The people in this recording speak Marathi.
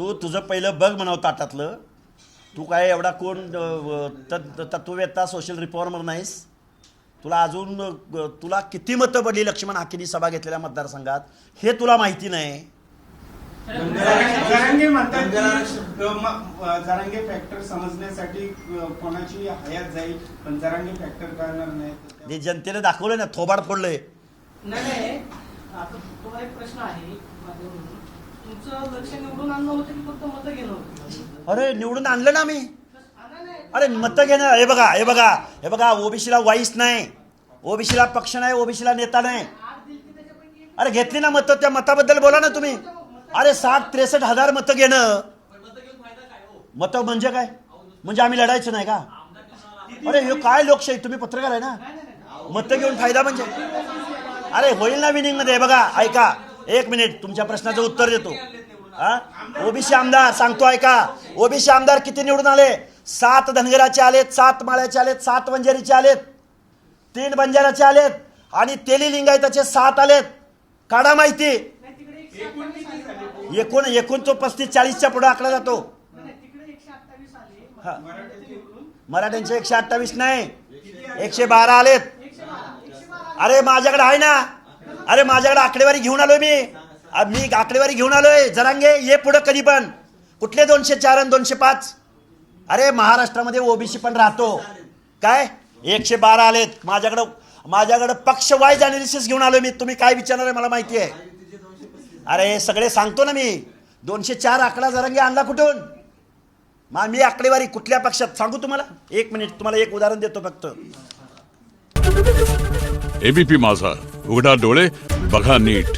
तू तुझं पहिलं बघ म्हणावं ताटातलं. तू काय एवढा कोण तत्ववेत्ता सोशल रिफॉर्मर नाहीस. तुला अजून तुला किती मतं पडली लक्ष्मण हाकेंनी सभा घेतलेल्या मतदारसंघात हे तुला माहिती नाही. जरांगे म्हणतात जरांगे फॅक्टर समजण्यासाठी कोणाची हयात जाईल पण जरांगे फॅक्टर करणार नाही. जनतेने दाखवलं ना, थोबाड फोडलंय. नाही आता तुम्हाला एक प्रश्न आहे. तुमचं लक्ष निवडून आणणं होतं की फक्त मतं घेणं होतं? अरे निवडून आणलं ना मी. अरे मतं घेणं. हे बघा ओबीसीला वाईस नाही, ओबीसीला पक्ष नाही, ओबीसीला नेता नाही. अरे घेतली ना मतं, त्या मताबद्दल बोला ना तुम्ही. अरे 60-63 हजार मतं घेणं. मतं म्हणजे काय? म्हणजे आम्ही लढायचं नाही का? अरे हे काय लोकशाही? तुम्ही पत्रकार आहे ना. मतं घेऊन फायदा म्हणजे अरे होईल ना विनिंग मध्ये. बघा ऐका एक मिनिट, तुमच्या प्रश्नाचं उत्तर देतो. ओबीसी आमदार सांगतो ऐका. ओबीसी आमदार किती निवडून आले? 7 धनगराचे आलेत, 7 माळ्याचे आलेत, 7 बंजारीचे आलेत, 3 बंजाराचे आलेत आणि तेली लिंगायताचे 7 आलेत. काढा माहिती. एकूण तो 35-40च्या पुढे आकडा जातो. मराठ्यांचे 128 नाही 112 आलेत. अरे माझ्याकडे आहे ना. अरे माझ्याकडे आकडेवारी घेऊन आलोय मी आकडेवारी घेऊन आलोय. जरांगे ये पुढे कधी पण. कुठले 204 आणि 205? अरे महाराष्ट्रामध्ये ओबीसी पण राहतो. काय 112 आलेत. माझ्याकडे पक्ष वाईज अनालिसिस घेऊन आलोय मी. तुम्ही काय विचारणार आहे मला माहिती आहे. अरे सगळे सांगतो ना मी. 204 आकडा जरांगे आणला कुठून? मी आकडेवारी कुठल्या पक्षात सांगू तुम्हाला? एक मिनिट, तुम्हाला एक उदाहरण देतो फक्त. एबीपी माझा, उघडा डोळे बघा नीट.